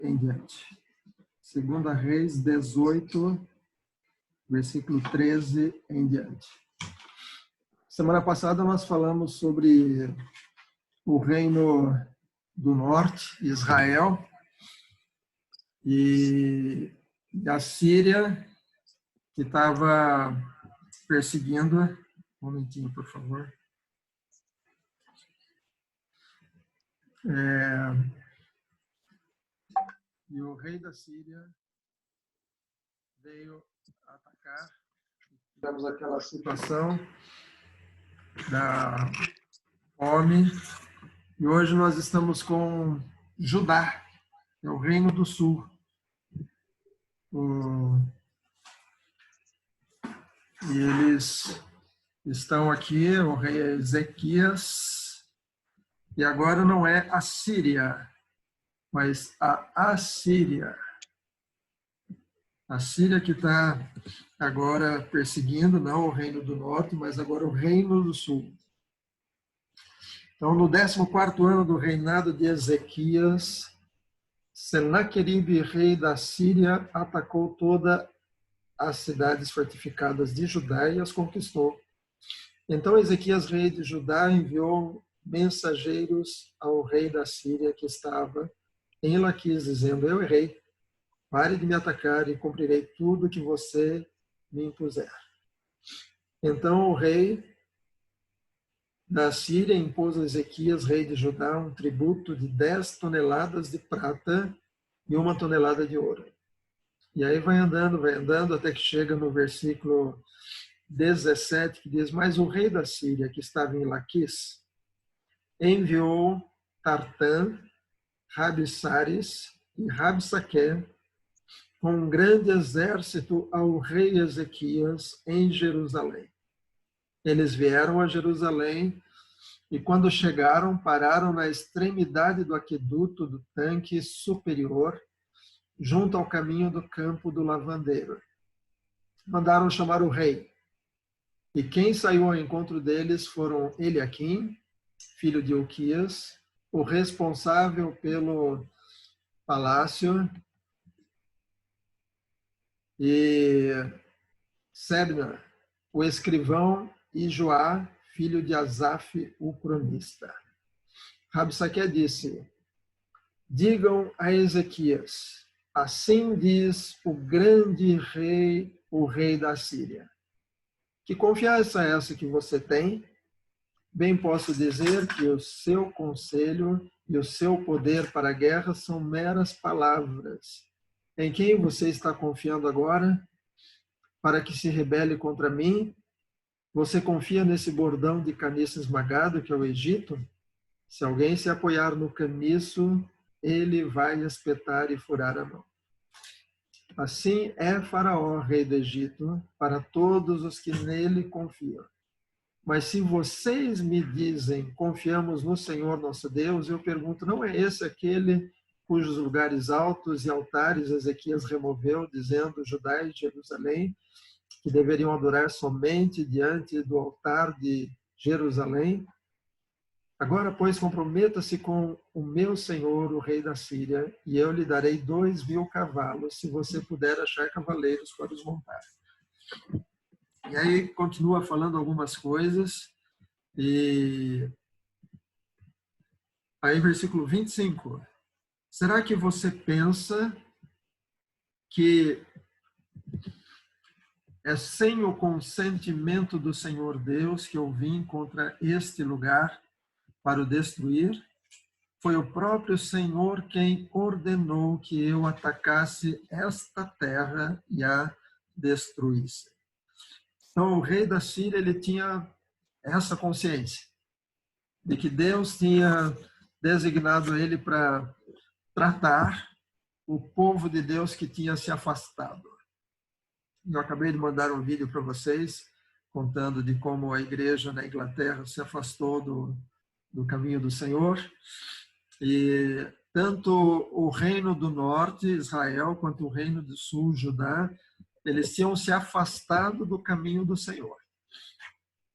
em diante. 2 Reis 18, versículo 13 em diante. Semana passada nós falamos sobre o reino do norte, Israel, e a Síria, que estava perseguindo. Um momentinho, por favor. E o rei da Síria veio atacar. Tivemos aquela situação da fome. E hoje nós estamos com Judá, é o reino do sul. E eles estão aqui, o rei Ezequias. E agora não é a Síria, mas a Assíria. A Síria que está agora perseguindo, não o reino do norte, mas agora o reino do sul. Então, no 14º ano do reinado de Ezequias, Senaqueribe, rei da Síria, atacou todas as cidades fortificadas de Judá e as conquistou. Então, Ezequias, rei de Judá, enviou mensageiros ao rei da Síria que estava em Laquis, dizendo: eu errei, pare de me atacar e cumprirei tudo que você me impuser. Então, o rei da Síria impôs a Ezequias, rei de Judá, um tributo de 10 toneladas de prata e 1 tonelada de ouro. E aí vai andando, até que chega no versículo 17, que diz: mas o rei da Síria, que estava em Laquis, enviou Tartã, Rabsaris e Rabsaqué com um grande exército ao rei Ezequias em Jerusalém. Eles vieram a Jerusalém e, quando chegaram, pararam na extremidade do aqueduto do tanque superior, junto ao caminho do campo do lavandeiro. Mandaram chamar o rei. E quem saiu ao encontro deles foram Eliaquim, filho de Uquias, o responsável pelo palácio, e Sebna, o escrivão, e Joá, filho de Asaf, o cronista. Rabsaqué disse: digam a Ezequias, assim diz o grande rei, o rei da Síria. Que confiança é essa que você tem? Bem posso dizer que o seu conselho e o seu poder para a guerra são meras palavras. Em quem você está confiando agora para que se rebele contra mim? Você confia nesse bordão de caniço esmagado que é o Egito? Se alguém se apoiar no caniço, ele vai espetar e furar a mão. Assim é Faraó, rei do Egito, para todos os que nele confiam. Mas se vocês me dizem, confiamos no Senhor nosso Deus, eu pergunto, não é esse aquele cujos lugares altos e altares Ezequias removeu, dizendo: Judá e Jerusalém, que deveriam adorar somente diante do altar de Jerusalém? Agora, pois, comprometa-se com o meu senhor, o rei da Síria, e eu lhe darei 2.000 cavalos, se você puder achar cavaleiros para os montar. E aí continua falando algumas coisas, e aí versículo 25. Será que você pensa que é sem o consentimento do Senhor Deus que eu vim contra este lugar para o destruir? Foi o próprio Senhor quem ordenou que eu atacasse esta terra e a destruísse. Então, o rei da Síria, ele tinha essa consciência de que Deus tinha designado ele para tratar o povo de Deus que tinha se afastado. Eu acabei de mandar um vídeo para vocês contando de como a igreja na Inglaterra se afastou do caminho do Senhor. E tanto o reino do norte, Israel, quanto o reino do sul, Judá, eles tinham se afastado do caminho do Senhor.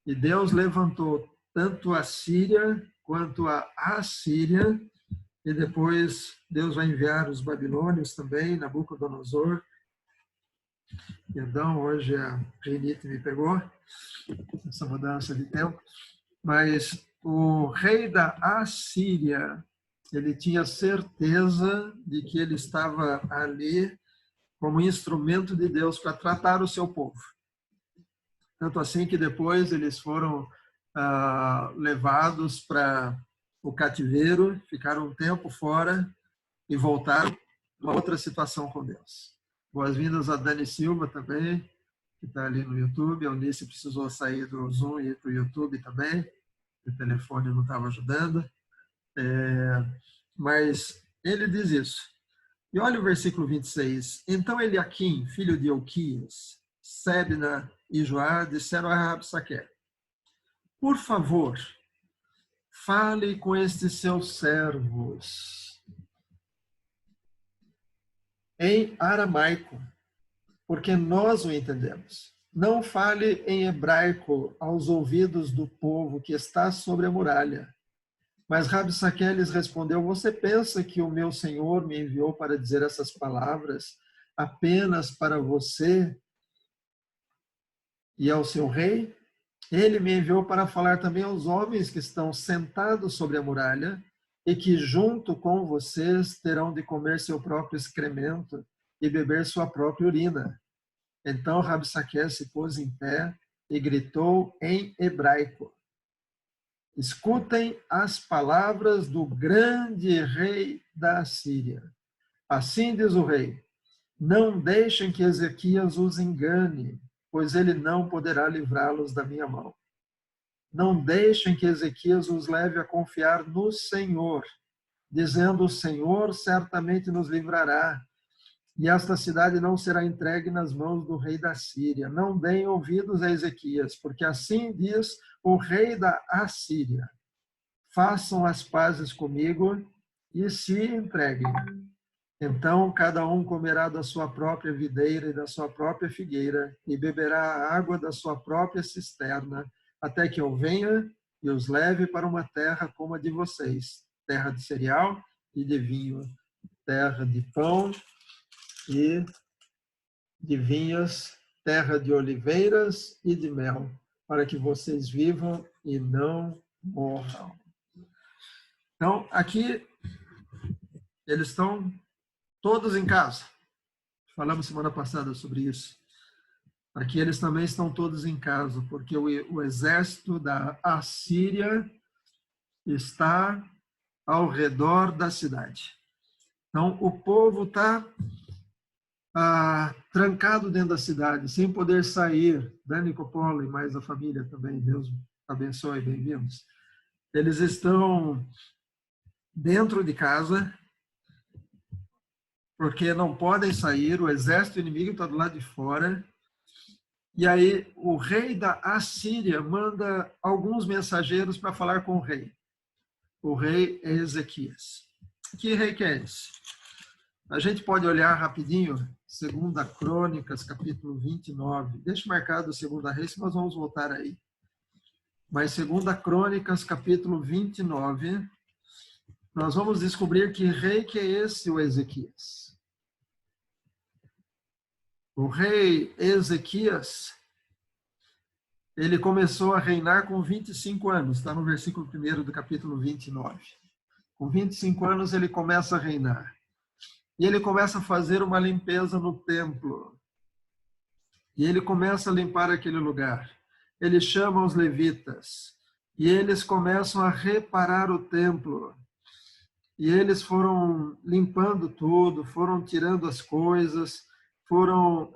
E Deus levantou tanto a Síria quanto a Assíria, e depois Deus vai enviar os babilônios também, Nabucodonosor. Perdão, hoje a rinite me pegou, essa mudança de tempo. Mas o rei da Assíria, ele tinha certeza de que ele estava ali como instrumento de Deus para tratar o seu povo. Tanto assim que depois eles foram levados para o cativeiro, ficaram um tempo fora e voltaram uma outra situação com Deus. Boas-vindas a Dani Silva também, que está ali no YouTube. A Eunice precisou sair do Zoom e ir para o YouTube também. O telefone não estava ajudando. Mas ele diz isso. E olha o versículo 26. Então Eliaquim, filho de Ilquias, Sebna e Joá disseram a Rabsaque: por favor, fale com estes seus servos em aramaico, porque nós o entendemos. Não fale em hebraico aos ouvidos do povo que está sobre a muralha. Mas Rabsaque lhes respondeu: você pensa que o meu senhor me enviou para dizer essas palavras apenas para você e ao seu rei? Ele me enviou para falar também aos homens que estão sentados sobre a muralha e que junto com vocês terão de comer seu próprio excremento e beber sua própria urina. Então Rabsaque se pôs em pé e gritou em hebraico: escutem as palavras do grande rei da Assíria. Assim diz o rei: não deixem que Ezequias os engane, pois ele não poderá livrá-los da minha mão. Não deixem que Ezequias os leve a confiar no Senhor, dizendo: o Senhor certamente nos livrará, e esta cidade não será entregue nas mãos do rei da Síria. Não deem ouvidos a Ezequias, porque assim diz o rei da Assíria: façam as pazes comigo e se entreguem. Então cada um comerá da sua própria videira e da sua própria figueira, e beberá a água da sua própria cisterna, até que eu venha e os leve para uma terra como a de vocês, terra de cereal e de vinho, terra de pão e de vinhas, terra de oliveiras e de mel, para que vocês vivam e não morram. Então, aqui eles estão todos em casa. Falamos semana passada sobre isso. Aqui eles também estão todos em casa, porque o exército da Assíria está ao redor da cidade. Então, o povo está trancado dentro da cidade, sem poder sair. Dani Coppola e mais a família também, Deus abençoe, bem-vindos. Eles estão dentro de casa, porque não podem sair, o exército inimigo está do lado de fora. E aí o rei da Assíria manda alguns mensageiros para falar com o rei. O rei é Ezequias. Que rei que é esse? A gente pode olhar rapidinho, 2 Crônicas, capítulo 29. Deixa marcado 2 Reis, nós vamos voltar aí. Mas 2 Crônicas, capítulo 29, nós vamos descobrir que rei que é esse, o Ezequias. O rei Ezequias, ele começou a reinar com 25 anos, está no versículo 1 do capítulo 29. Com 25 anos ele começa a reinar. E ele começa a fazer uma limpeza no templo. E ele começa a limpar aquele lugar. Ele chama os levitas. E eles começam a reparar o templo. E eles foram limpando tudo, foram tirando as coisas, foram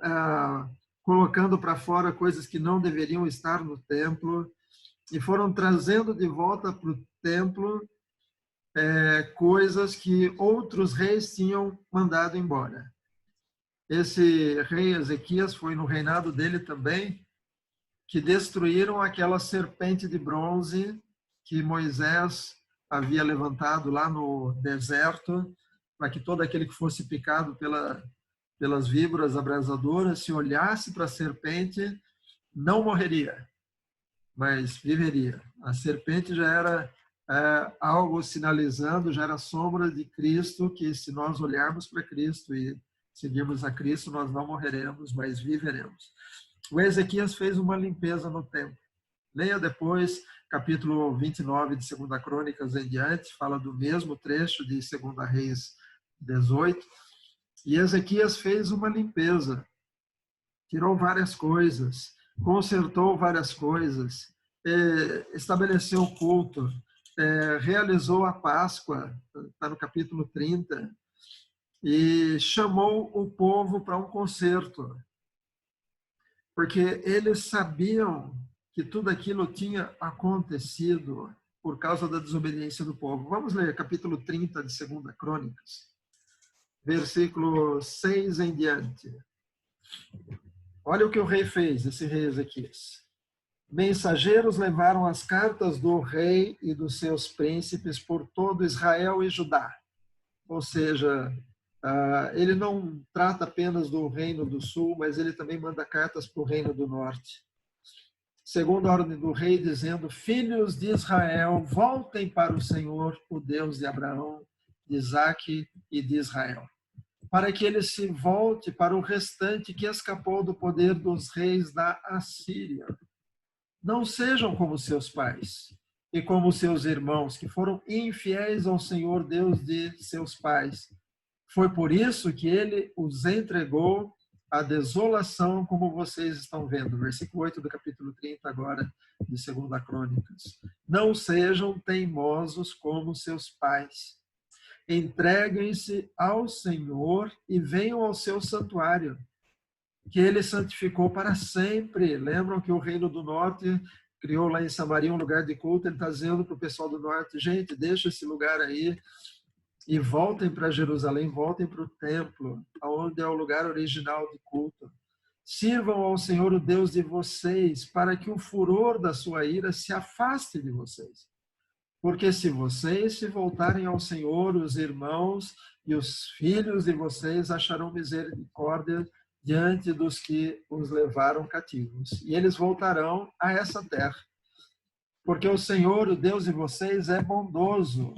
colocando para fora coisas que não deveriam estar no templo, e foram trazendo de volta para o templo coisas que outros reis tinham mandado embora. Esse rei Ezequias foi no reinado dele também que destruíram aquela serpente de bronze que Moisés havia levantado lá no deserto, para que todo aquele que fosse picado pelas víboras abrasadoras, se olhasse para a serpente, não morreria, mas viveria. A serpente já era algo sinalizando, gera sombra de Cristo, que se nós olharmos para Cristo e seguirmos a Cristo, nós não morreremos, mas viveremos. O Ezequias fez uma limpeza no templo. Leia depois, capítulo 29 de 2 Crônicas em diante, fala do mesmo trecho de 2 Reis 18. E Ezequias fez uma limpeza, tirou várias coisas, consertou várias coisas, estabeleceu o culto, realizou a Páscoa, está no capítulo 30, e chamou o povo para um concerto, porque eles sabiam que tudo aquilo tinha acontecido por causa da desobediência do povo. Vamos ler capítulo 30 de 2 Crônicas, versículo 6 em diante. Olha o que o rei fez, esse rei Ezequias. Mensageiros levaram as cartas do rei e dos seus príncipes por todo Israel e Judá. Ou seja, ele não trata apenas do reino do sul, mas ele também manda cartas para o reino do norte. Segundo a ordem do rei, dizendo: filhos de Israel, voltem para o Senhor, o Deus de Abraão, de Isaque e de Israel, para que ele se volte para o restante que escapou do poder dos reis da Assíria. Não sejam como seus pais e como seus irmãos, que foram infiéis ao Senhor Deus de seus pais. Foi por isso que ele os entregou à desolação, como vocês estão vendo. Versículo 8 do capítulo 30 agora, de 2 Crônicas. Não sejam teimosos como seus pais. Entreguem-se ao Senhor e venham ao seu santuário, que ele santificou para sempre. Lembram que o reino do norte criou lá em Samaria um lugar de culto? Ele está dizendo para o pessoal do norte: gente, deixa esse lugar aí e voltem para Jerusalém, voltem para o templo, onde é o lugar original de culto. Sirvam ao Senhor, o Deus de vocês, para que o furor da sua ira se afaste de vocês. Porque se vocês se voltarem ao Senhor, os irmãos e os filhos de vocês acharão misericórdia diante dos que os levaram cativos. E eles voltarão a essa terra. Porque o Senhor, o Deus de vocês, é bondoso.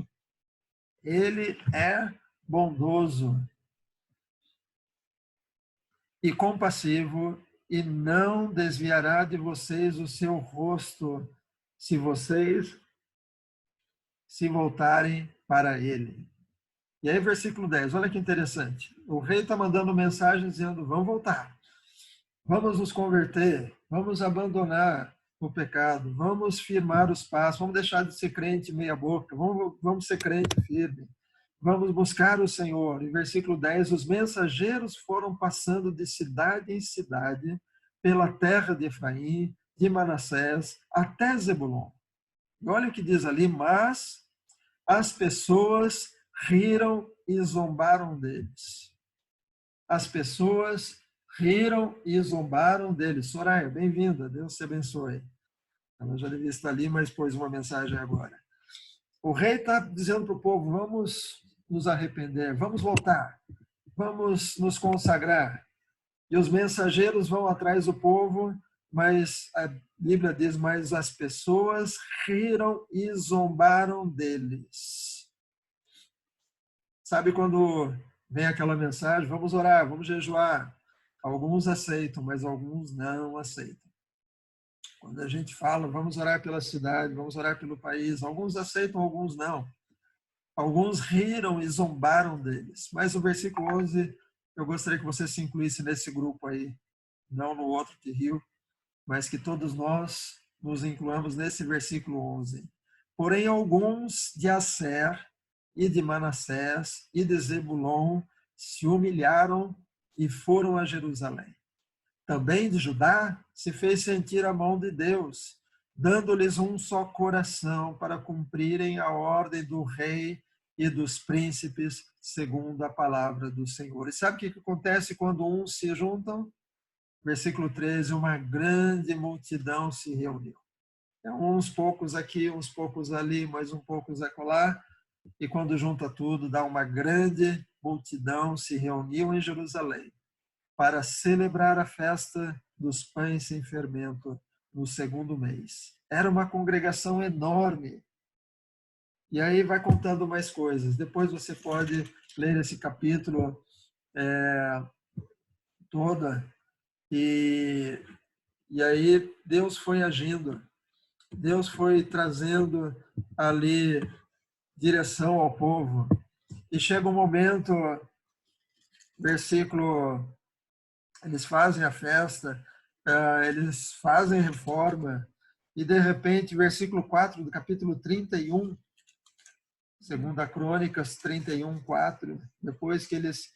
Ele é bondoso e compassivo, e não desviará de vocês o seu rosto, se vocês se voltarem para ele. E aí, versículo 10, olha que interessante. O rei está mandando mensagem dizendo: vamos voltar, vamos nos converter, vamos abandonar o pecado, vamos firmar os passos, vamos deixar de ser crente meia boca, vamos ser crente firme, vamos buscar o Senhor. Em versículo 10, os mensageiros foram passando de cidade em cidade, pela terra de Efraim, de Manassés, até Zebulon. E olha o que diz ali: mas as pessoas riram e zombaram deles. As pessoas riram e zombaram deles. Soraya, bem-vinda, Deus te abençoe. Ela já devia estar ali, mas pôs uma mensagem agora. O rei está dizendo para o povo: vamos nos arrepender, vamos voltar, vamos nos consagrar. E os mensageiros vão atrás do povo, mas a Bíblia diz: mas as pessoas riram e zombaram deles. Sabe quando vem aquela mensagem: vamos orar, vamos jejuar? Alguns aceitam, mas alguns não aceitam. Quando a gente fala: vamos orar pela cidade, vamos orar pelo país, alguns aceitam, alguns não. Alguns riram e zombaram deles. Mas o versículo 11, eu gostaria que você se incluísse nesse grupo aí, não no outro que riu, mas que todos nós nos incluamos nesse versículo 11. Porém, alguns de Asser e de Manassés e de Zebulon se humilharam e foram a Jerusalém. Também de Judá se fez sentir a mão de Deus, dando-lhes um só coração para cumprirem a ordem do rei e dos príncipes, segundo a palavra do Senhor. E sabe o que acontece quando uns se juntam? Versículo 13, uma grande multidão se reuniu. Uns poucos aqui, uns poucos ali, mais um poucos acolá. E quando junta tudo, dá uma grande multidão se reuniu em Jerusalém para celebrar a festa dos pães sem fermento no segundo mês. Era uma congregação enorme. E aí vai contando mais coisas. Depois você pode ler esse capítulo toda. E aí Deus foi agindo. Deus foi trazendo ali direção ao povo. E chega um momento, versículo, eles fazem a festa, eles fazem reforma, e de repente, versículo 4 do capítulo 31, segunda Crônicas 31, 4, depois que eles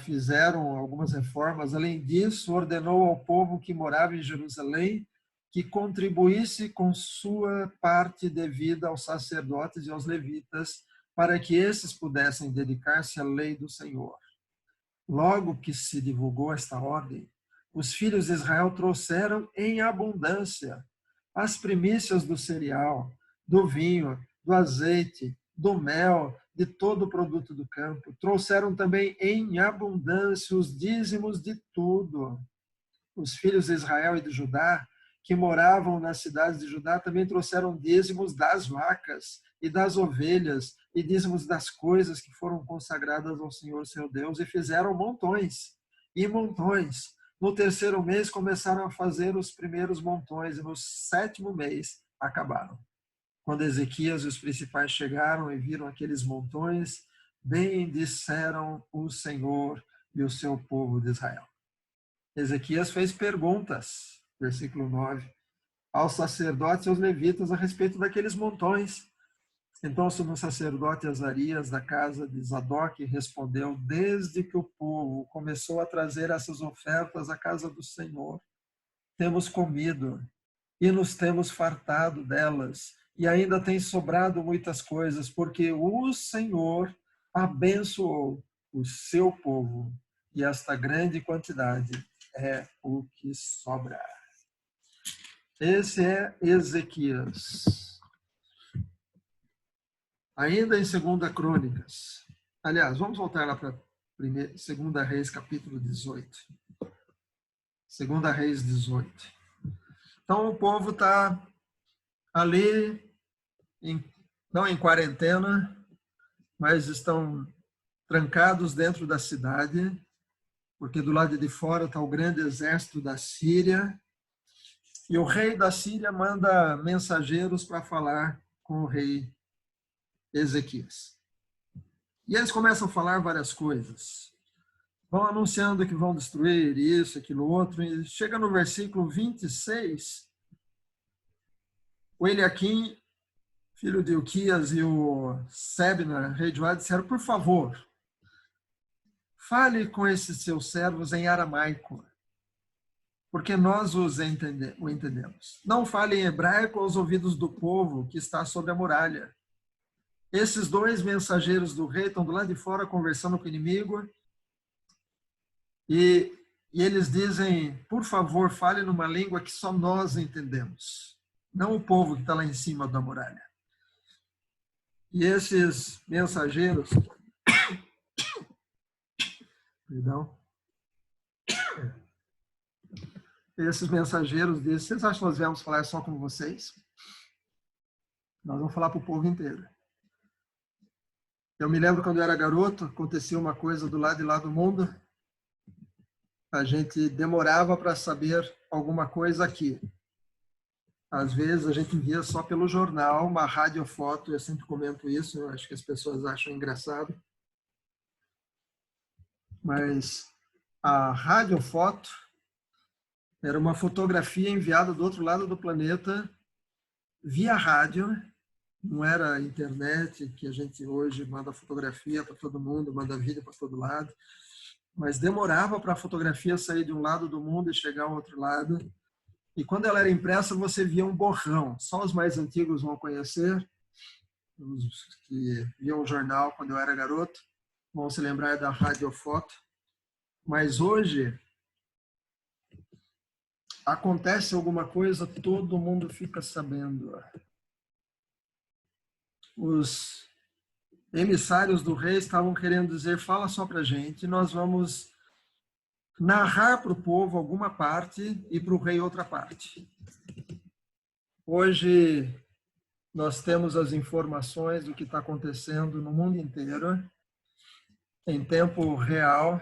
fizeram algumas reformas, além disso, ordenou ao povo que morava em Jerusalém que contribuísse com sua parte devida aos sacerdotes e aos levitas, para que esses pudessem dedicar-se à lei do Senhor. Logo que se divulgou esta ordem, os filhos de Israel trouxeram em abundância as primícias do cereal, do vinho, do azeite, do mel, de todo o produto do campo. Trouxeram também em abundância os dízimos de tudo. Os filhos de Israel e de Judá, que moravam nas cidades de Judá, também trouxeram dízimos das vacas e das ovelhas e dízimos das coisas que foram consagradas ao Senhor seu Deus, e fizeram montões e montões. No terceiro mês começaram a fazer os primeiros montões, e no sétimo mês acabaram. Quando Ezequias e os principais chegaram e viram aqueles montões, bendisseram o Senhor e o seu povo de Israel. Ezequias fez perguntas, versículo 9, aos sacerdotes e aos levitas a respeito daqueles montões. Então o sumo sacerdote Azarias, da casa de Zadok, respondeu: desde que o povo começou a trazer essas ofertas à casa do Senhor, temos comido e nos temos fartado delas, e ainda tem sobrado muitas coisas, porque o Senhor abençoou o seu povo, e esta grande quantidade é o que sobra. Esse é Ezequias. Ainda em 2 Crônicas. Aliás, vamos voltar lá para 2 Reis, capítulo 18. 2 Reis 18. Então, o povo está ali, não em quarentena, mas estão trancados dentro da cidade, porque do lado de fora está o grande exército da Síria, e o rei da Síria manda mensageiros para falar com o rei Ezequias. E eles começam a falar várias coisas. Vão anunciando que vão destruir isso, aquilo, outro. E chega no versículo 26, o Eliaquim, filho de Uquias, e o Sebna, rei de Judá, disseram: por favor, fale com esses seus servos em aramaico, porque nós o entendemos. Não fale em hebraico aos ouvidos do povo que está sobre a muralha. Esses dois mensageiros do rei estão do lado de fora conversando com o inimigo, e eles dizem: por favor, fale numa língua que só nós entendemos, não o povo que está lá em cima da muralha. E esses mensageiros, perdão, esses mensageiros dizem: vocês acham que nós viemos falar só com vocês? Nós vamos falar para o povo inteiro. Eu me lembro quando eu era garoto, acontecia uma coisa do lado de lá do mundo, a gente demorava para saber alguma coisa aqui. Às vezes a gente via só pelo jornal, uma radiofoto, eu sempre comento isso, eu acho que as pessoas acham engraçado. Mas a radiofoto era uma fotografia enviada do outro lado do planeta via rádio, não era a internet, que a gente hoje manda fotografia para todo mundo, manda vídeo para todo lado, mas demorava para a fotografia sair de um lado do mundo e chegar ao outro lado. E quando ela era impressa, você via um borrão. Só os mais antigos vão conhecer, os que viam o jornal quando eu era garoto, vão se lembrar da radiofoto. Mas hoje, acontece alguma coisa, todo mundo fica sabendo. Os emissários do rei estavam querendo dizer: fala só para a gente, nós vamos narrar para o povo alguma parte e para o rei outra parte. Hoje, nós temos as informações do que está acontecendo no mundo inteiro, em tempo real.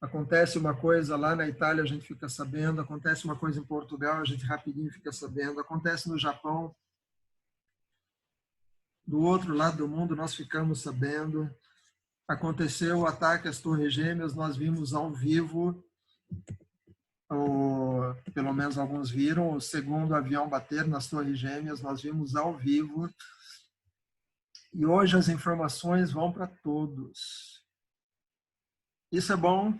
Acontece uma coisa lá na Itália, a gente fica sabendo. Acontece uma coisa em Portugal, a gente rapidinho fica sabendo. Acontece no Japão, do outro lado do mundo, nós ficamos sabendo. Aconteceu o ataque às Torres Gêmeas, nós vimos ao vivo, ou pelo menos alguns viram, o segundo avião bater nas Torres Gêmeas, nós vimos ao vivo. E hoje as informações vão para todos. Isso é bom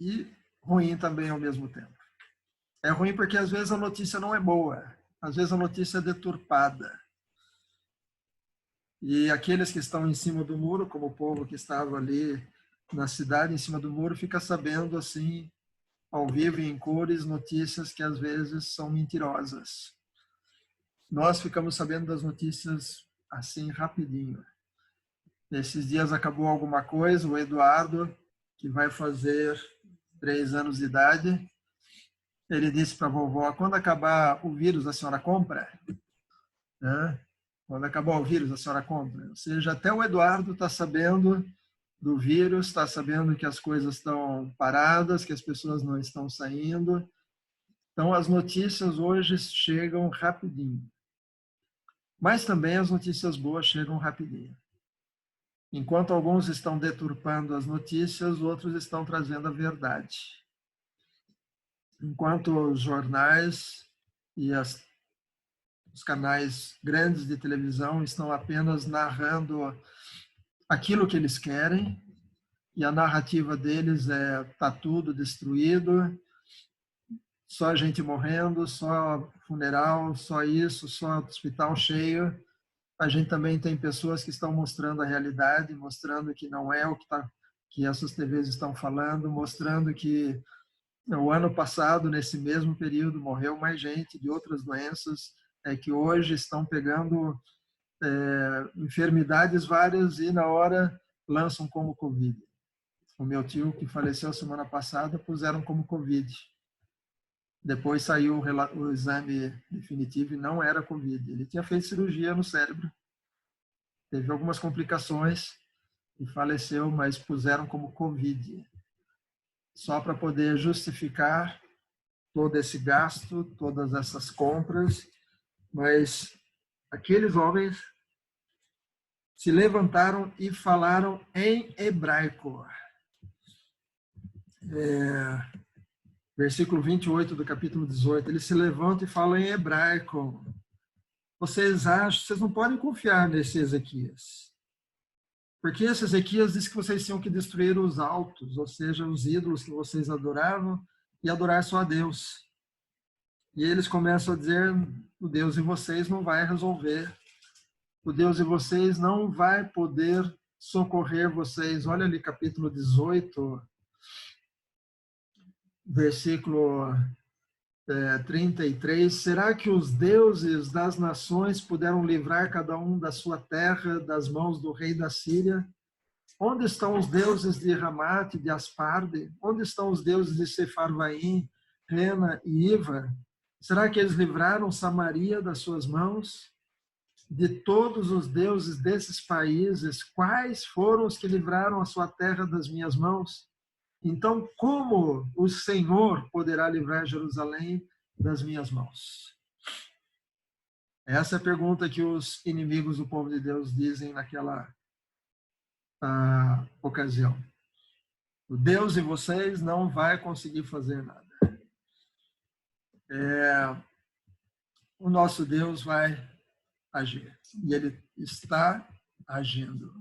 e ruim também ao mesmo tempo. É ruim porque às vezes a notícia não é boa, às vezes a notícia é deturpada. E aqueles que estão em cima do muro, como o povo que estava ali na cidade, em cima do muro, fica sabendo assim, ao vivo e em cores, notícias que às vezes são mentirosas. Nós ficamos sabendo das notícias assim, rapidinho. Nesses dias acabou alguma coisa, o Eduardo, que vai fazer 3 anos de idade, ele disse para a vovó: quando acabar o vírus, a senhora compra? Né? Quando acabar o vírus, a senhora compra. Ou seja, até o Eduardo está sabendo do vírus, está sabendo que as coisas estão paradas, que as pessoas não estão saindo. Então, as notícias hoje chegam rapidinho. Mas também as notícias boas chegam rapidinho. Enquanto alguns estão deturpando as notícias, outros estão trazendo a verdade. Enquanto os jornais e os canais grandes de televisão estão apenas narrando aquilo que eles querem, e a narrativa deles é: tá tudo destruído, só gente morrendo, só funeral, só isso, só hospital cheio. A gente também tem pessoas que estão mostrando a realidade, mostrando que não é o que essas TVs estão falando, mostrando que o ano passado, nesse mesmo período, morreu mais gente de outras doenças, que hoje estão pegando enfermidades várias e na hora lançam como Covid. O meu tio, que faleceu semana passada, puseram como Covid. Depois saiu o exame definitivo e não era Covid. Ele tinha feito cirurgia no cérebro, teve algumas complicações e faleceu, mas puseram como Covid. Só para poder justificar todo esse gasto, todas essas compras. Mas aqueles homens se levantaram e falaram em hebraico. Versículo 28 do capítulo 18, eles se levantam e falam em hebraico. Vocês não podem confiar nesse Ezequias. Porque esse Ezequias disse que vocês tinham que destruir os altos, ou seja, os ídolos que vocês adoravam, e adorar só a Deus. E eles começam a dizer: o Deus de vocês não vai resolver. O Deus de vocês não vai poder socorrer vocês. Olha ali capítulo 18, versículo 33. Será que os deuses das nações puderam livrar cada um da sua terra das mãos do rei da Síria? Onde estão os deuses de Ramate, de Asparde? Onde estão os deuses de Sefarvaim, Rena e Iva? Será que eles livraram Samaria das suas mãos? De todos os deuses desses países, quais foram os que livraram a sua terra das minhas mãos? Então, como o Senhor poderá livrar Jerusalém das minhas mãos? Essa é a pergunta que os inimigos do povo de Deus dizem naquela ocasião. O Deus de vocês não vai conseguir fazer nada. O nosso Deus vai agir. E Ele está agindo.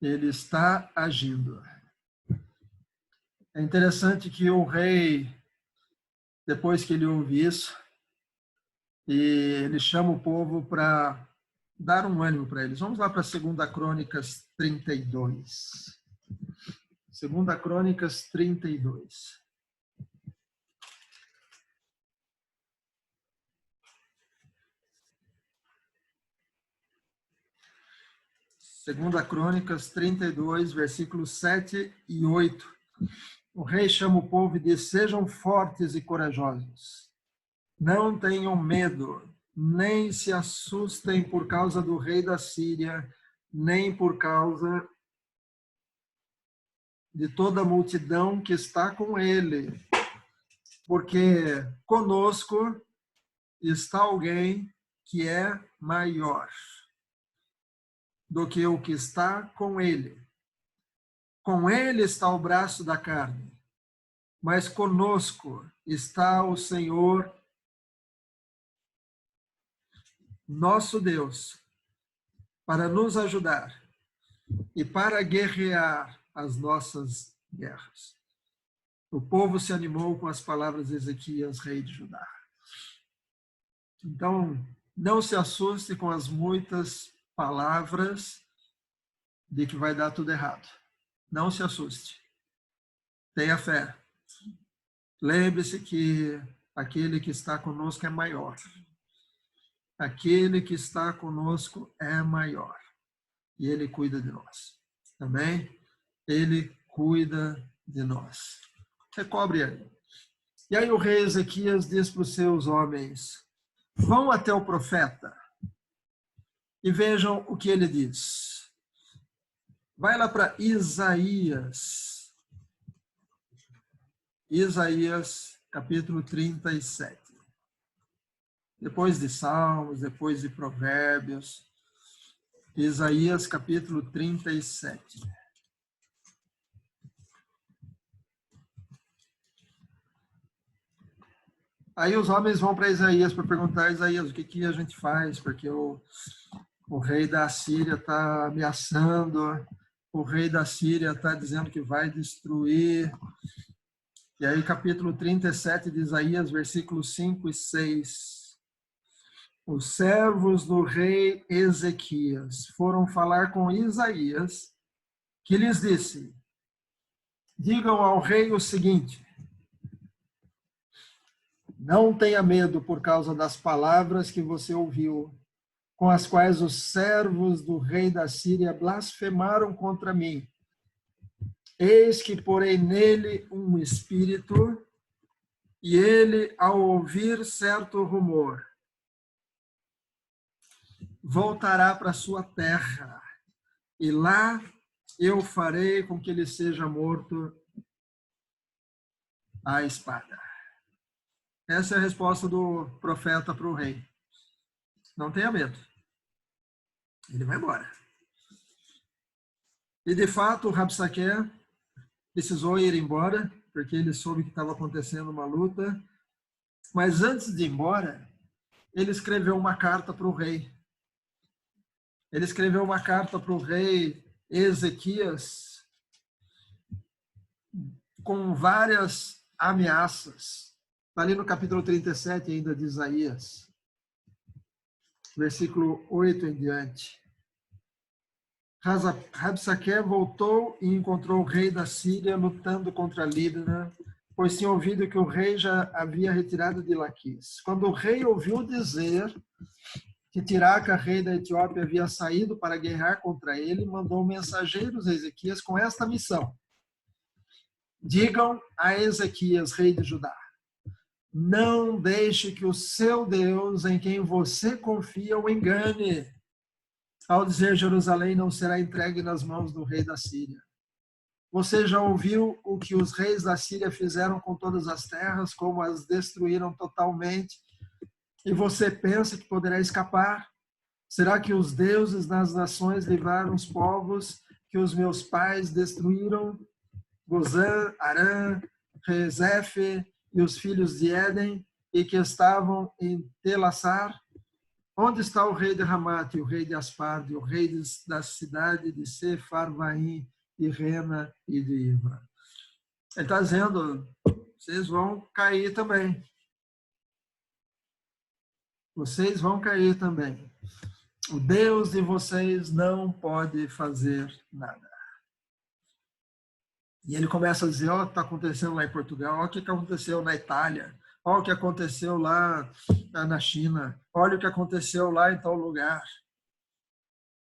Ele está agindo. É interessante que o rei, depois que ele ouve isso, e ele chama o povo para dar um ânimo para eles. Vamos lá para 2 Crônicas 32. 2 Crônicas 32. Segunda Crônicas 32, versículos 7 e 8. O rei chama o povo e diz: sejam fortes e corajosos. Não tenham medo. nem se assustem por causa do rei da Síria, nem por causa de toda a multidão que está com ele, porque conosco está alguém que é maior do que o que está com ele. Com ele está o braço da carne, mas conosco está o Senhor, nosso Deus, para nos ajudar e para guerrear as nossas guerras. O povo se animou com as palavras de Ezequias, rei de Judá. Então, não se assuste com as muitas palavras de que vai dar tudo errado. Não se assuste. Tenha fé. Lembre-se que aquele que está conosco é maior. Aquele que está conosco é maior. E ele cuida de nós. Amém? Ele cuida de nós. Recobre aí. E aí o rei Ezequias diz para os seus homens: vão até o profeta e vejam o que ele diz. Vai lá para Isaías. Isaías, capítulo 37. Depois de Salmos, depois de Provérbios. Isaías, capítulo 37. Aí os homens vão para Isaías para perguntar: Isaías, o que a gente faz? Porque o rei da Síria está ameaçando, o rei da Síria está dizendo que vai destruir. E aí, capítulo 37 de Isaías, versículos 5 e 6. Os servos do rei Ezequias foram falar com Isaías, que lhes disse: digam ao rei o seguinte: não tenha medo por causa das palavras que você ouviu, com as quais os servos do rei da Síria blasfemaram contra mim. Eis que porei nele um espírito, e ele, ao ouvir certo rumor, voltará para sua terra, e lá eu farei com que ele seja morto à espada. Essa é a resposta do profeta para o rei. Não tenha medo. Ele vai embora. E, de fato, o Rabsaque precisou ir embora, porque ele soube que estava acontecendo uma luta. Mas, antes de ir embora, ele escreveu uma carta para o rei. Ele escreveu uma carta para o rei Ezequias com várias ameaças. Está ali no capítulo 37 ainda de Isaías, versículo 8 em diante. Rabsaque voltou e encontrou o rei da Síria lutando contra Líbana, pois tinha ouvido que o rei já havia retirado de Laquis. Quando o rei ouviu dizer que Tiraca, rei da Etiópia, havia saído para guerrear contra ele, mandou mensageiros a Ezequias com esta missão: digam a Ezequias, rei de Judá, não deixe que o seu Deus, em quem você confia, o engane, ao dizer: Jerusalém não será entregue nas mãos do rei da Síria. Você já ouviu o que os reis da Síria fizeram com todas as terras, como as destruíram totalmente, e você pensa que poderá escapar? Será que os deuses das nações livraram os povos que os meus pais destruíram? Gozã, Arã, Rezefe e os filhos de Éden, e que estavam em Telassar? Onde está o rei de Ramate, o rei de Asparde, o rei da cidade de Sefarvaim, de Rena e de Iva? Ele está dizendo: vocês vão cair também. Vocês vão cair também. O Deus de vocês não pode fazer nada. E ele começa a dizer: olha o que está acontecendo lá em Portugal, olha o que aconteceu na Itália, olha o que aconteceu lá na China, olha o que aconteceu lá em tal lugar.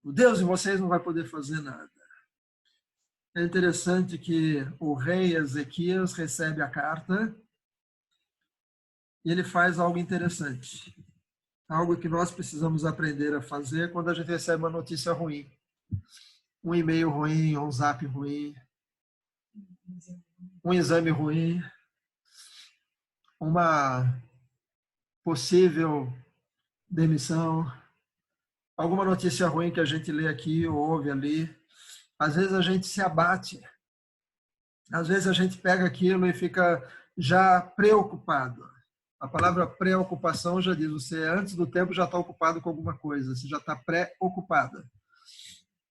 O Deus de vocês não vai poder fazer nada. É interessante que o rei Ezequias recebe a carta e ele faz algo interessante. algo que nós precisamos aprender a fazer quando a gente recebe uma notícia ruim. Um e-mail ruim, um zap ruim, um exame ruim, uma possível demissão, alguma notícia ruim que a gente lê aqui ou ouve ali. Às vezes a gente se abate, às vezes a gente pega aquilo e fica já preocupado. A palavra preocupação já diz, você antes do tempo já está ocupado com alguma coisa, você já está pré-ocupada.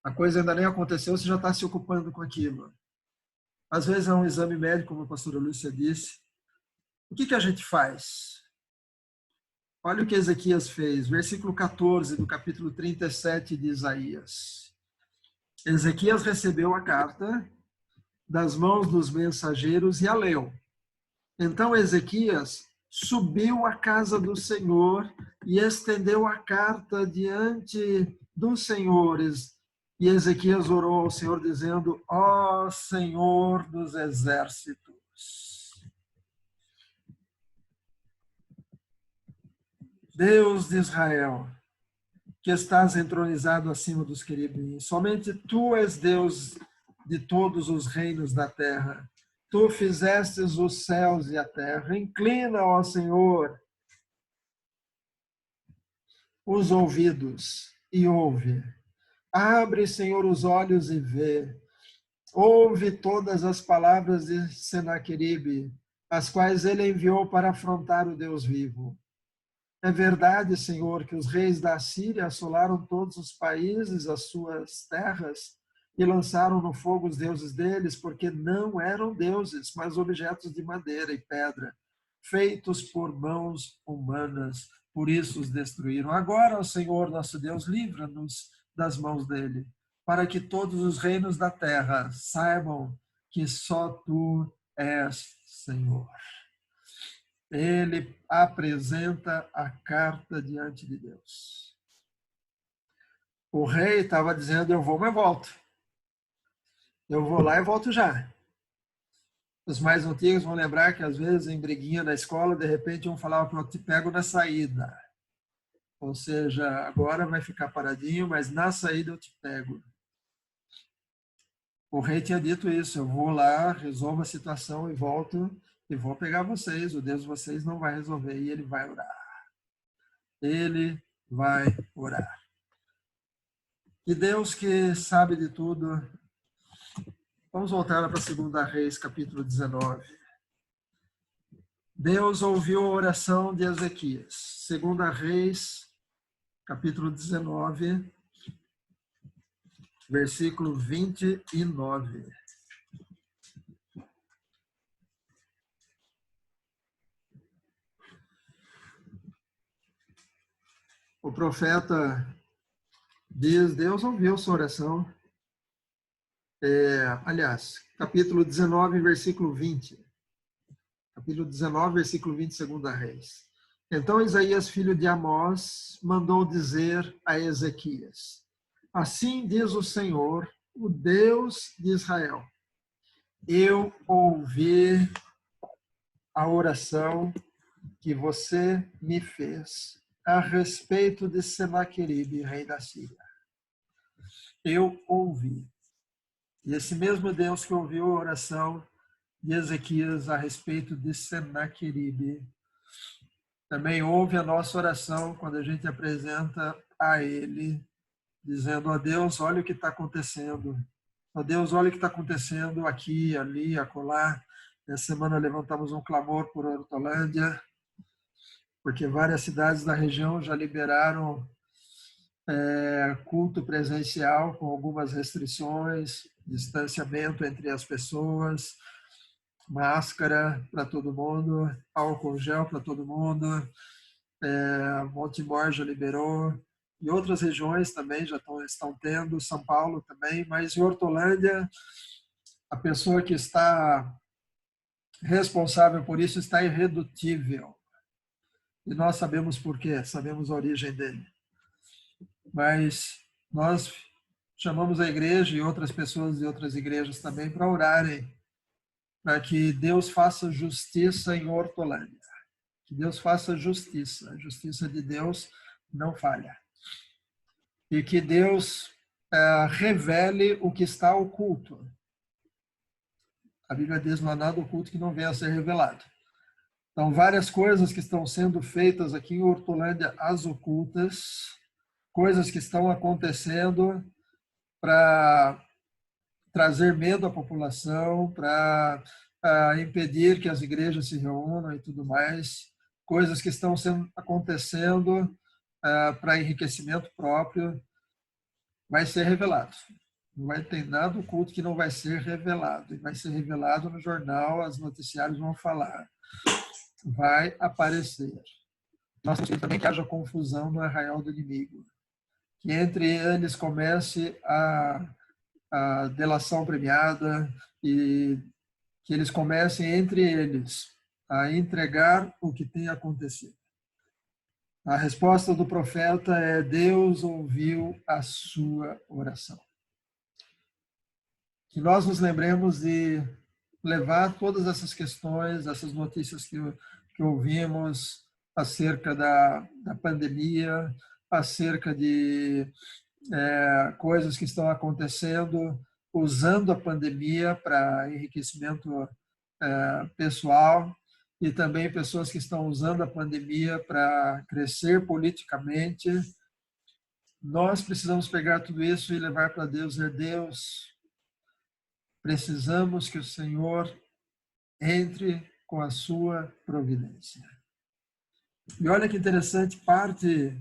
A coisa ainda nem aconteceu, você já está se ocupando com aquilo. Às vezes é um exame médico, como a pastora Lúcia disse. O que a gente faz? Olha o que Ezequias fez, versículo 14 do capítulo 37 de Isaías. Ezequias recebeu a carta das mãos dos mensageiros e a leu. Então Ezequias subiu à casa do Senhor e estendeu a carta diante dos senhores. E Ezequias orou ao Senhor dizendo, ó Senhor dos exércitos. Deus de Israel, que estás entronizado acima dos querubins, somente tu és Deus de todos os reinos da terra. Tu fizestes os céus e a terra. Inclina, ó Senhor, os ouvidos e ouve. Abre, Senhor, os olhos e vê. Ouve todas as palavras de Senaqueribe, as quais ele enviou para afrontar o Deus vivo. É verdade, Senhor, que os reis da Síria assolaram todos os países, as suas terras, e lançaram no fogo os deuses deles, porque não eram deuses, mas objetos de madeira e pedra, feitos por mãos humanas, por isso os destruíram. Agora, ó Senhor, nosso Deus, livra-nos das mãos dele, para que todos os reinos da terra saibam que só tu és Senhor. Ele apresenta a carta diante de Deus. O rei estava dizendo, eu vou, mas volto. Eu vou lá e volto já. Os mais antigos vão lembrar que, às vezes, em briguinha na escola, de repente, um falava para o outro, te pego na saída. Ou seja, agora vai ficar paradinho, mas na saída eu te pego. O rei tinha dito isso, eu vou lá, resolvo a situação e volto e vou pegar vocês, o Deus de vocês não vai resolver e ele vai orar. Ele vai orar. E Deus que sabe de tudo, vamos voltar para 2 Reis, capítulo 19. Deus ouviu a oração de Ezequias. 2 Reis, capítulo 19, versículo 29. O profeta diz, Deus ouviu sua oração. Aliás, capítulo 19, versículo 20. Capítulo 19, versículo 20, 2 Reis. Então Isaías, filho de Amós, mandou dizer a Ezequias, assim diz o Senhor, o Deus de Israel, eu ouvi a oração que você me fez a respeito de Senaqueribe, rei da Síria. Eu ouvi. E esse mesmo Deus que ouviu a oração de Ezequias a respeito de Senaqueribe, também ouve a nossa oração quando a gente apresenta a Ele, dizendo, ó Deus, olha o que está acontecendo. Ó Deus, olha o que está acontecendo aqui, ali, acolá. Essa semana levantamos um clamor por Hortolândia, porque várias cidades da região já liberaram culto presencial com algumas restrições, distanciamento entre as pessoas, máscara para todo mundo, álcool gel para todo mundo, Montemor já liberou, e outras regiões também já estão tendo, São Paulo também, mas em Hortolândia, a pessoa que está responsável por isso está irredutível. E nós sabemos por quê, sabemos a origem dele. Mas nós chamamos a igreja e outras pessoas de outras igrejas também para orarem, para que Deus faça justiça em Hortolândia. Que Deus faça justiça, a justiça de Deus não falha. E que Deus revele o que está oculto. A Bíblia diz: não há nada oculto que não venha a ser revelado. Então, várias coisas que estão sendo feitas aqui em Hortolândia, às ocultas, coisas que estão acontecendo para trazer medo à população, para impedir que as igrejas se reúnam e tudo mais, coisas que estão acontecendo para enriquecimento próprio, vai ser revelado. Não vai ter nada oculto que não vai ser revelado. E vai ser revelado no jornal, os noticiários vão falar. Vai aparecer. Nós temos também que haja confusão no arraial do inimigo. Que entre eles comece a delação premiada e que eles comecem entre eles a entregar o que tem acontecido. A resposta do profeta é: Deus ouviu a sua oração. Que nós nos lembremos de levar todas essas questões, essas notícias que ouvimos acerca da pandemia, acerca de coisas que estão acontecendo, usando a pandemia para enriquecimento pessoal, e também pessoas que estão usando a pandemia para crescer politicamente. Nós precisamos pegar tudo isso e levar para Deus. Deus, precisamos que o Senhor entre com a sua providência. E olha que interessante, parte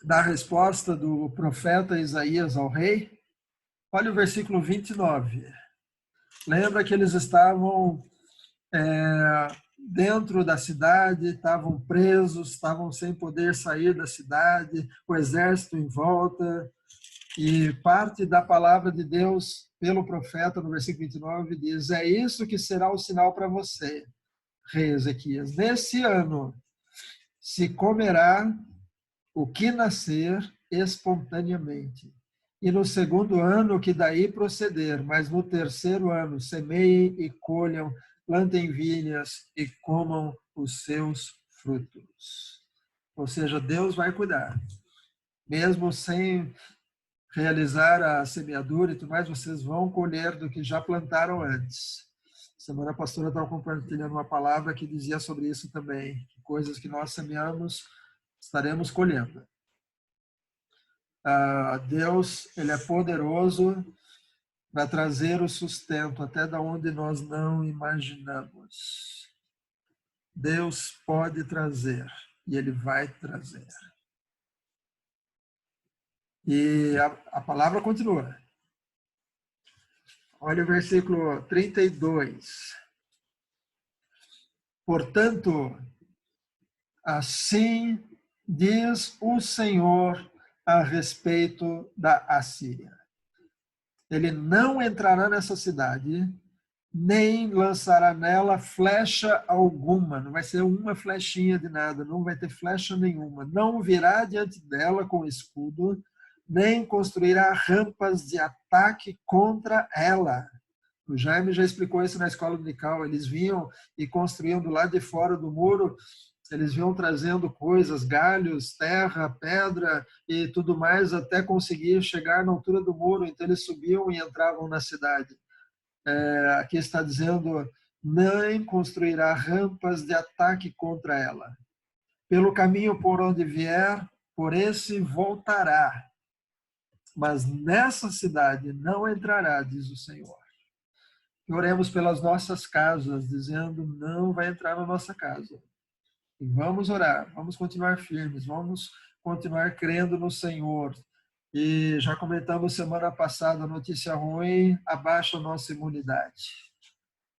da resposta do profeta Isaías ao rei. Olha o versículo 29. Lembra que eles estavam dentro da cidade, estavam presos, estavam sem poder sair da cidade, o exército em volta. E parte da palavra de Deus pelo profeta, no versículo 29, diz: é isso que será o sinal para você, rei Ezequias. Nesse ano se comerá o que nascer espontaneamente. E no segundo ano que daí proceder, mas no terceiro ano semeiem e colham, plantem vinhas e comam os seus frutos. Ou seja, Deus vai cuidar. Mesmo sem realizar a semeadura e tudo mais, vocês vão colher do que já plantaram antes. Semana a pastora estava compartilhando uma palavra que dizia sobre isso também, que coisas que nós semeamos, estaremos colhendo. Deus, ele é poderoso para trazer o sustento até da onde nós não imaginamos. Deus pode trazer e ele vai trazer. E a palavra continua. Olha o versículo 32. Portanto, assim diz o Senhor a respeito da Assíria: ele não entrará nessa cidade, nem lançará nela flecha alguma, não vai ser uma flechinha de nada, não vai ter flecha nenhuma, não virá diante dela com escudo, nem construirá rampas de ataque contra ela. O Jaime já explicou isso na escola dominical. Eles vinham e construíam do lado de fora do muro, eles vinham trazendo coisas, galhos, terra, pedra e tudo mais, até conseguir chegar na altura do muro. Então eles subiam e entravam na cidade. Aqui está dizendo: nem construirá rampas de ataque contra ela. Pelo caminho por onde vier, por esse voltará. Mas nessa cidade não entrará, diz o Senhor. E oremos pelas nossas casas, dizendo: não vai entrar na nossa casa. E vamos orar, vamos continuar firmes, vamos continuar crendo no Senhor. E já comentamos semana passada, notícia ruim abaixa a nossa imunidade.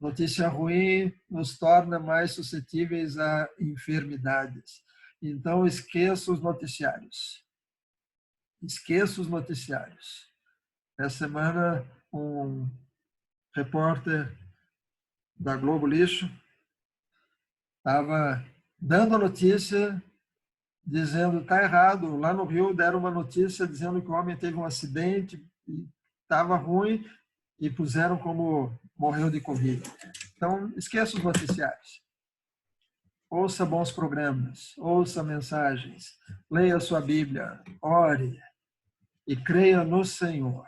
Notícia ruim nos torna mais suscetíveis a enfermidades. Então, esqueça os noticiários. Esqueça os noticiários. Essa semana, um repórter da Globo Lixo estava dando a notícia, dizendo: está errado. Lá no Rio deram uma notícia dizendo que o homem teve um acidente, estava ruim, e puseram como morreu de Covid. Então, esqueça os noticiários. ouça bons programas, ouça mensagens, leia sua Bíblia, ore e creia no Senhor.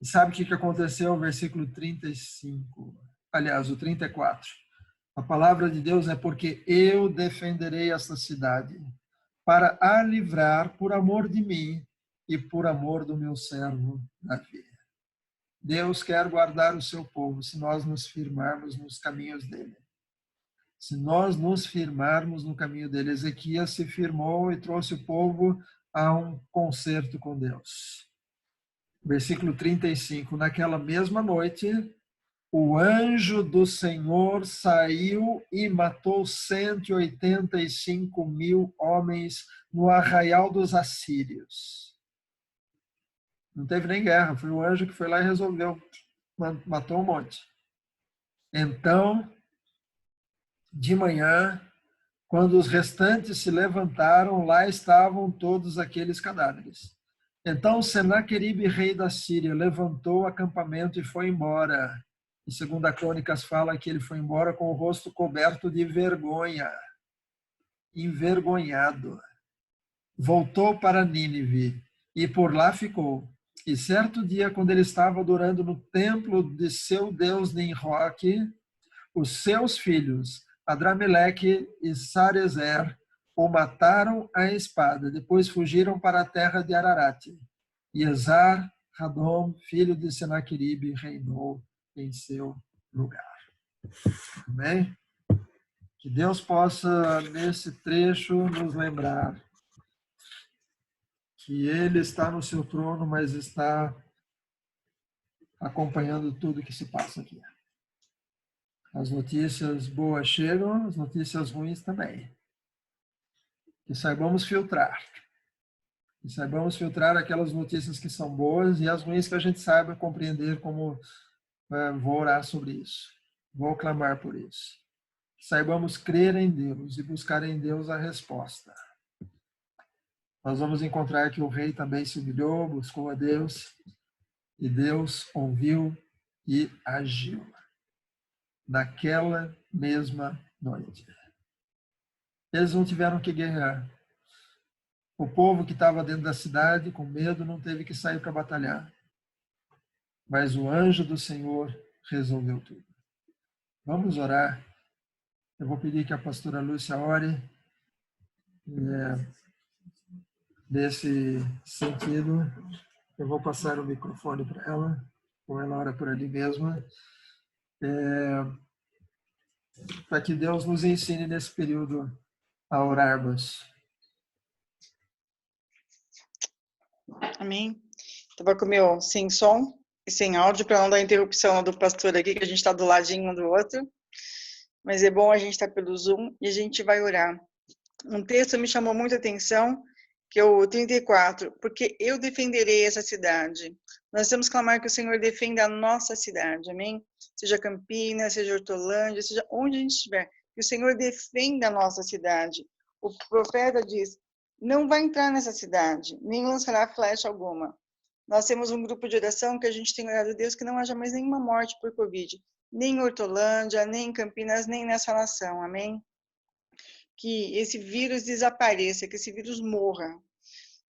E sabe o que aconteceu no versículo 35? Aliás, o 34. A palavra de Deus é: porque eu defenderei esta cidade para a livrar por amor de mim e por amor do meu servo Davi. Deus quer guardar o seu povo se nós nos firmarmos nos caminhos dele. Se nós nos firmarmos no caminho dele. Ezequias se firmou e trouxe o povo a um concerto com Deus. Versículo 35. Naquela mesma noite, o anjo do Senhor saiu e matou 185.000 homens no arraial dos assírios. Não teve nem guerra, foi o anjo que foi lá e resolveu, matou um monte. Então, de manhã, quando os restantes se levantaram, lá estavam todos aqueles cadáveres. Então Senaqueribe, rei da Síria, levantou o acampamento e foi embora. Em 2 Crônicas fala que ele foi embora com o rosto coberto de vergonha, envergonhado. Voltou para Nínive e por lá ficou. E certo dia, quando ele estava adorando no templo de seu deus Nimroque, os seus filhos, Adrameleque e Sarezer, o mataram à espada. Depois fugiram para a terra de Ararat. E Esar-Hadom, filho de Senaqueribe, reinou em seu lugar. Amém? Que Deus possa, nesse trecho, nos lembrar que Ele está no seu trono, mas está acompanhando tudo que se passa aqui. As notícias boas chegam, as notícias ruins também. Que saibamos filtrar. Que saibamos filtrar aquelas notícias que são boas e as ruins que a gente saiba compreender como vou orar sobre isso. Vou clamar por isso. Que saibamos crer em Deus e buscar em Deus a resposta. Nós vamos encontrar que o rei também se humilhou, buscou a Deus, e Deus ouviu e agiu naquela mesma noite. Eles não tiveram que guerrear. O povo que estava dentro da cidade, com medo, não teve que sair para batalhar. Mas o anjo do Senhor resolveu tudo. Vamos orar. Eu vou pedir que a pastora Lúcia ore nesse sentido. Eu vou passar o microfone para ela, ou ela ora por ali mesma, para que Deus nos ensine nesse período a orarmos. Amém. Estava com o meu sem som e sem áudio para não dar interrupção do pastor aqui, que a gente está do ladinho um do outro. Mas é bom a gente estar pelo Zoom e a gente vai orar. Um texto me chamou muita atenção, que é o 34, porque eu defenderei essa cidade. Nós temos que clamar que o Senhor defenda a nossa cidade, amém? Seja Campinas, seja Hortolândia, seja onde a gente estiver, que o Senhor defenda a nossa cidade. O profeta diz: não vai entrar nessa cidade, nem lançará flecha alguma. Nós temos um grupo de oração que a gente tem orado a Deus que não haja mais nenhuma morte por Covid, nem em Hortolândia, nem em Campinas, nem nessa nação, amém? Que esse vírus desapareça, que esse vírus morra.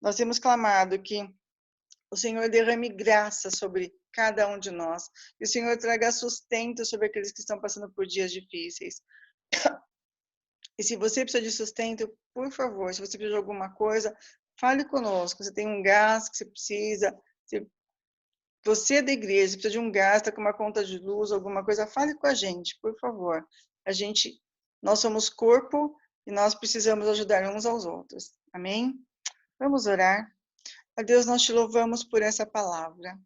Nós temos clamado que o Senhor derrame graça sobre cada um de nós, que o Senhor traga sustento sobre aqueles que estão passando por dias difíceis. E se você precisa de sustento, por favor, se você precisa de alguma coisa, fale conosco. Você tem um gás que você precisa, se você é da igreja, precisa de um gás, está com uma conta de luz, alguma coisa, fale com a gente, por favor. Nós somos corpo e nós precisamos ajudar uns aos outros. Amém? Vamos orar. A Deus, nós te louvamos por essa palavra.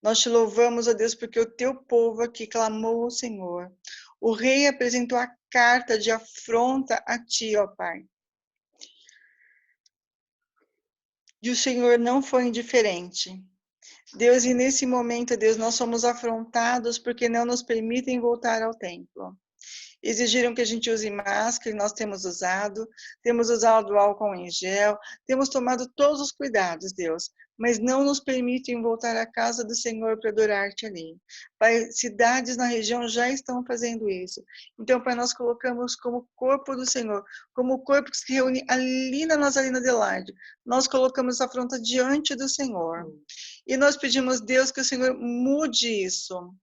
Nós te louvamos, ó Deus, porque o teu povo aqui clamou ao Senhor. O rei apresentou a carta de afronta a ti, ó Pai. E o Senhor não foi indiferente. Deus, e nesse momento, Deus, nós somos afrontados porque não nos permitem voltar ao templo. Exigiram que a gente use máscara, e nós temos usado álcool em gel, temos tomado todos os cuidados, Deus, mas não nos permitem voltar à casa do Senhor para adorar-te ali. Pai, cidades na região já estão fazendo isso. Então, Pai, nós colocamos como corpo do Senhor, como o corpo que se reúne ali na nossa Arena Adelaide, nós colocamos essa afronta diante do Senhor. E nós pedimos, Deus, que o Senhor mude isso.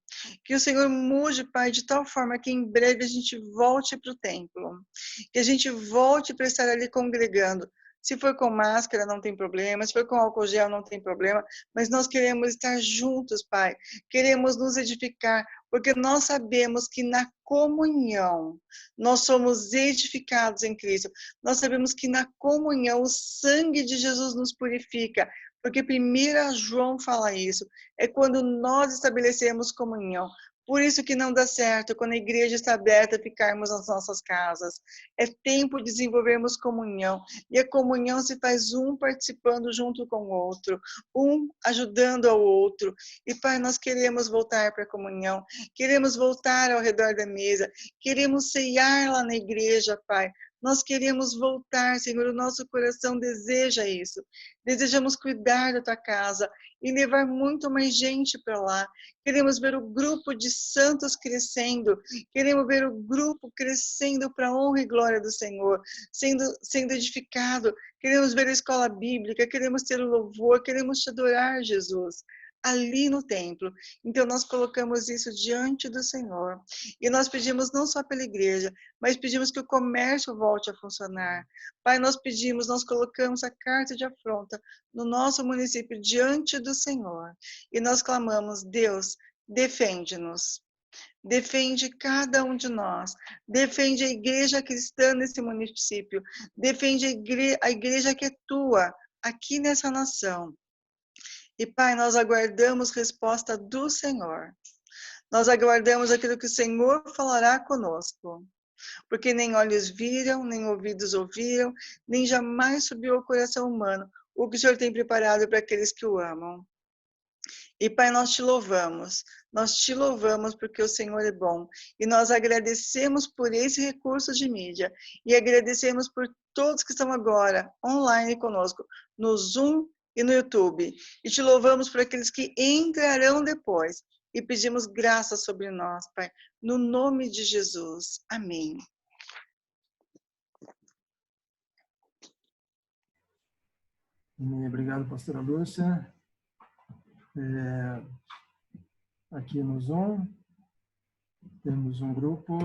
Que o Senhor mude, Pai, de tal forma que em breve a gente volte para o templo. Que a gente volte para estar ali congregando. Se for com máscara, não tem problema. Se for com álcool gel, não tem problema. Mas nós queremos estar juntos, Pai. Queremos nos edificar, porque nós sabemos que na comunhão nós somos edificados em Cristo. Nós sabemos que na comunhão o sangue de Jesus nos purifica. Porque 1 João fala isso. É quando nós estabelecemos comunhão. Por isso que não dá certo, quando a igreja está aberta, ficarmos nas nossas casas. É tempo de desenvolvermos comunhão. E a comunhão se faz um participando junto com o outro, um ajudando ao outro. E, Pai, nós queremos voltar para a comunhão, queremos voltar ao redor da mesa, queremos ceiar lá na igreja, Pai. Nós queremos voltar, Senhor, o nosso coração deseja isso. Desejamos cuidar da tua casa e levar muito mais gente para lá. Queremos ver o grupo de santos crescendo. Queremos ver o grupo crescendo para a honra e glória do Senhor, sendo edificado. Queremos ver a escola bíblica, queremos ter o louvor, queremos te adorar, Jesus, ali no templo. Então nós colocamos isso diante do Senhor. E nós pedimos não só pela igreja, mas pedimos que o comércio volte a funcionar. Pai, nós pedimos, nós colocamos a carta de afronta no nosso município diante do Senhor. E nós clamamos, Deus, defende-nos. Defende cada um de nós. Defende a igreja cristã nesse município. Defende a igreja que é tua aqui nessa nação. E, Pai, nós aguardamos resposta do Senhor. Nós aguardamos aquilo que o Senhor falará conosco. Porque nem olhos viram, nem ouvidos ouviram, nem jamais subiu ao coração humano o que o Senhor tem preparado para aqueles que o amam. E, Pai, nós te louvamos porque o Senhor é bom. E nós agradecemos por esse recurso de mídia. E agradecemos por todos que estão agora online conosco, no Zoom e no YouTube. E te louvamos por aqueles que entrarão depois. E pedimos graça sobre nós, Pai, no nome de Jesus. Amém. Obrigado, pastora Lúcia. Aqui no Zoom, temos um grupo,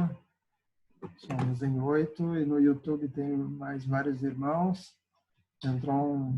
somos em 8, e no YouTube tem mais vários irmãos. Entrou